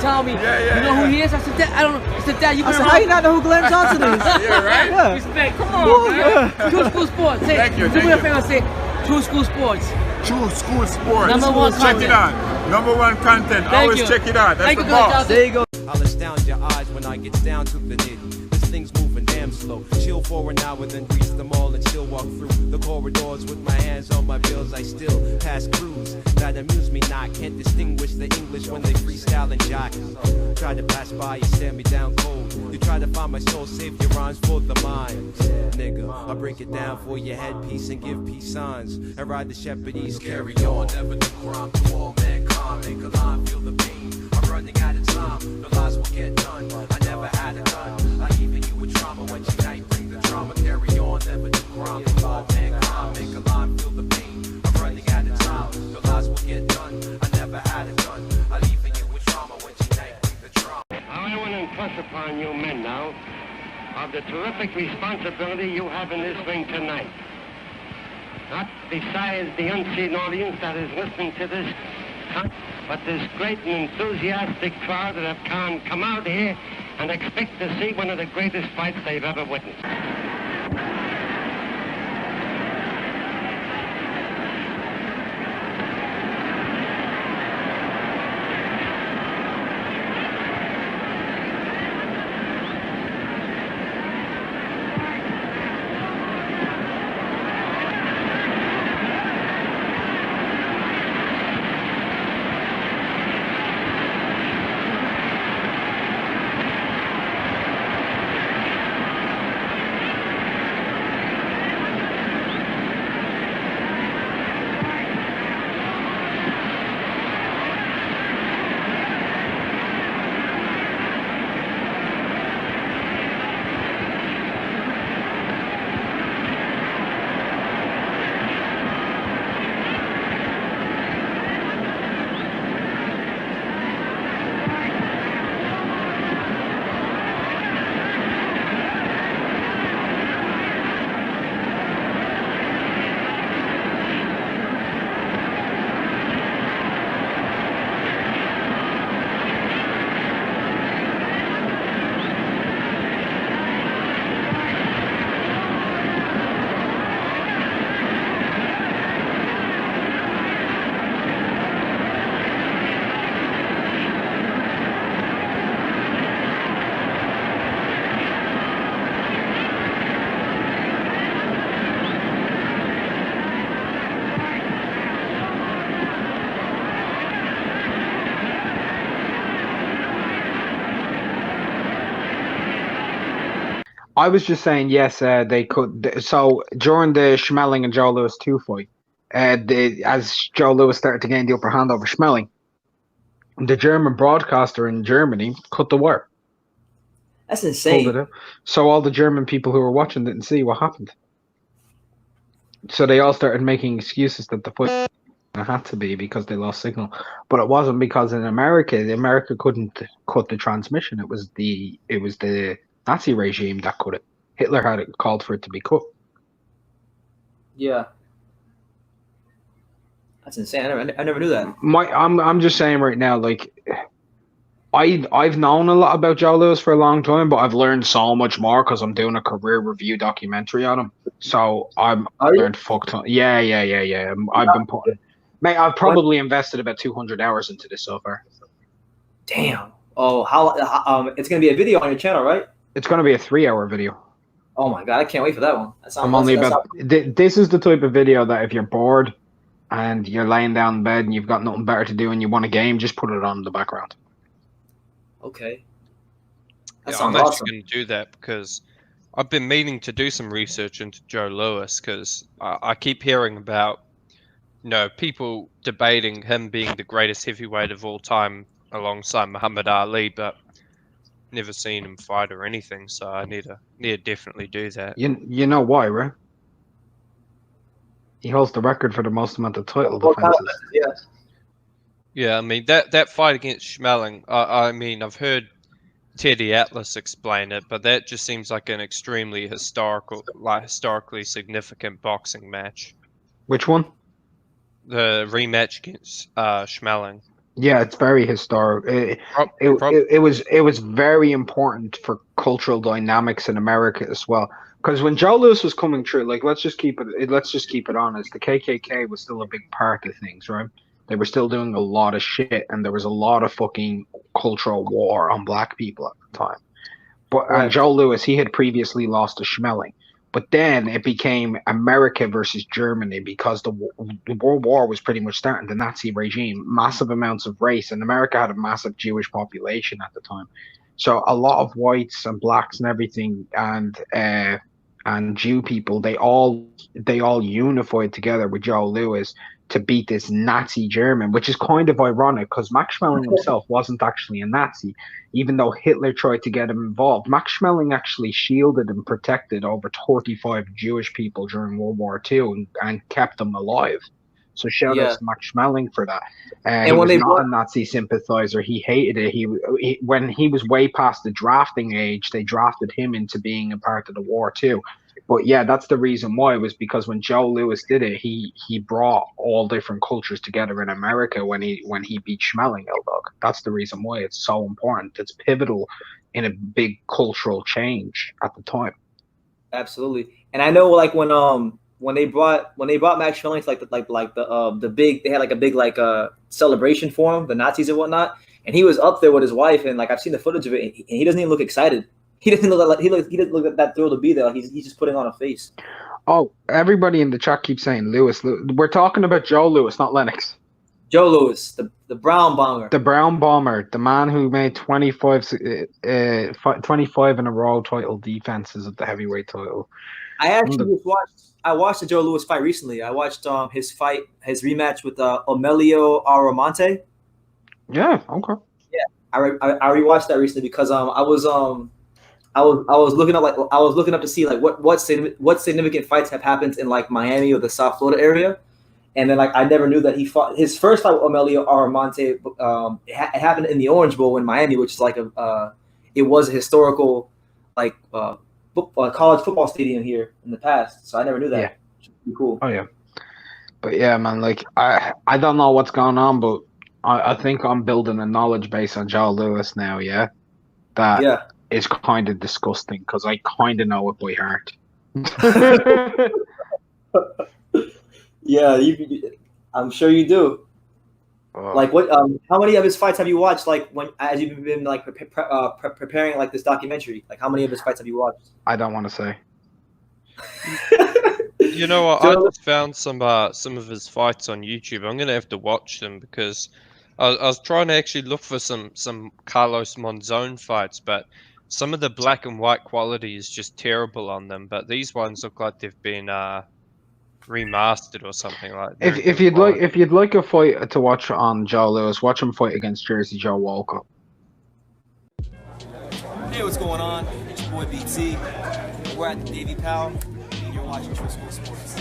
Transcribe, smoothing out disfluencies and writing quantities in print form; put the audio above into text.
tell me, you know who he is? I said, Dad, I don't know. I said, Dad, you been around. How you not know who Glenn Johnson is? Yeah, right? Yeah. Respect. Come on, man. True School Sports. Say, Thank you. Do me a favor, say, True School Sports. True School Sports. #1 Check content. it out. #1 content. Always check it out. That's Thank the you, boss. There you go. I'll astound your eyes when I get down to the nitty. This thing's moving damn slow. Chill for an hour, then grease them all and still walk through the corridors with my hands on my bills. I still pass crews that amuse me not. Can't distinguish the English when they freestyle and jock. Try to pass by, you stare me down cold. You try to find my soul, save your rhymes for the mind. Nigga, I'll break it down for your headpiece and give peace signs. And ride the shepherdese, carry on. Never the crime to all mankind. Make a line, feel the pain. I'm running out of time. The lies will get done. I never had a gun. I even you with trauma when you night bring the drama. Carry on, never the crime to all mankind. Make a line, feel the pain. I'm running out of time. The lies will get done. I never had a gun. I even you with trauma when you night bring the drama. I want to impress upon you men now of the terrific responsibility you have in this ring tonight. Not besides the unseen audience that is listening to this, but this great and enthusiastic crowd that have come out here and expect to see one of the greatest fights they've ever witnessed. I was just saying, yes, they could. So during the Schmeling and Joe Lewis 2 fight, as Joe Lewis started to gain the upper hand over Schmeling, the German broadcaster in Germany cut the wire. That's Pulled insane. it out. So all the German people who were watching didn't see what happened. So they all started making excuses that the fight had to be because they lost signal, but it wasn't because in America couldn't cut the transmission. It was the Nazi regime that cut it. Hitler had it called for it to be cut. Yeah. That's insane. I never knew that. I'm just saying right now, like I've known a lot about Joe Lewis for a long time, but I've learned so much more because I'm doing a career review documentary on him. So I've learned fuck ton. Yeah. I've been putting. Mate, I've probably invested about 200 hours into this so far. Damn. Oh, how it's gonna be a video on your channel, right? It's going to be a 3-hour video. Oh my god, I can't wait for that one. That sounds, I'm only about. This is the type of video that if you're bored and you're laying down in bed and you've got nothing better to do and you want a game, just put it on in the background. Okay. That Yeah, sounds I'm awesome. actually going to do that because I've been meaning to do some research into Joe Lewis because I keep hearing about, people debating him being the greatest heavyweight of all time alongside Muhammad Ali, but never seen him fight or anything. So I need to definitely do that. You know why, right? He holds the record for the most amount of title defenses. Yeah. Yeah, I mean that fight against Schmeling. I mean, I've heard Teddy Atlas explain it, but that just seems like an extremely historically significant boxing match. Which one? The rematch against Schmeling. Yeah, it's very historic. Prob- It was very important for cultural dynamics in America as well. Because when Joe Louis was coming through, like let's just keep it honest, the KKK was still a big part of things, right? They were still doing a lot of shit, and there was a lot of fucking cultural war on black people at the time. But and Correct. Joe Louis, he had previously lost to Schmeling. But then it became America versus Germany because the World War was pretty much starting, the Nazi regime, massive amounts of race, and America had a massive Jewish population at the time. So a lot of whites and blacks and everything and Jew people, they all unified together with Joe Louis to beat this Nazi German, which is kind of ironic because Max Schmeling himself wasn't actually a Nazi, even though Hitler tried to get him involved. Max Schmeling actually shielded and protected over 35 Jewish people during World War II and kept them alive. So shout outs Yeah. to Max Schmeling for that. He And when was they not brought a Nazi sympathizer. He hated it. When he was way past the drafting age, they drafted him into being a part of the war too. But yeah, that's the reason why, was because when Joe Louis did it, he brought all different cultures together in America when he beat Schmeling, Dog. That's the reason why it's so important. It's pivotal in a big cultural change at the time. absolutely, and I know like when they brought Max Schmeling to like the big, they had like a big like celebration for him, the Nazis and whatnot, and he was up there with his wife, and like I've seen the footage of it, and he doesn't even look excited. He doesn't look like he doesn't look that thrilled to be there. Like he's just putting on a face. Oh, everybody in the chat keeps saying Lewis. We're talking about Joe Louis, not Lennox. Joe Louis, the Brown Bomber. The Brown Bomber, the man who made 25 in a row title defenses of the heavyweight title. I actually I watched the Joe Louis fight recently. I watched his rematch with Omelio Aramante. Yeah, okay. Yeah, I rewatched that recently because I was looking up to see like what significant fights have happened in like Miami or the South Florida area, and then like I never knew that he fought his first fight with Omelio Aramante. It happened in the Orange Bowl in Miami, which is like it was a historical like college football stadium here in the past. So I never knew that. Yeah. Pretty cool. Oh yeah. But yeah, man, like I don't know what's going on, but I think I'm building a knowledge base on Joe Louis now, yeah. That is kind of disgusting because I kind of know it by heart. Yeah, I'm sure you do. Like what? How many of his fights have you watched? Like as you've been like preparing like this documentary, like how many of his fights have you watched? I don't want to say. You know what? I just found some of his fights on YouTube. I'm gonna have to watch them because I was trying to actually look for some Carlos Monzon fights, but some of the black and white quality is just terrible on them. But these ones look like they've been remastered or something like that. If you'd like a fight to watch on Joe Louis, watch him fight against Jersey Joe Walker. Hey, what's going on? It's your boy BT. We're at the Davy Powell, and you're watching True School Sports.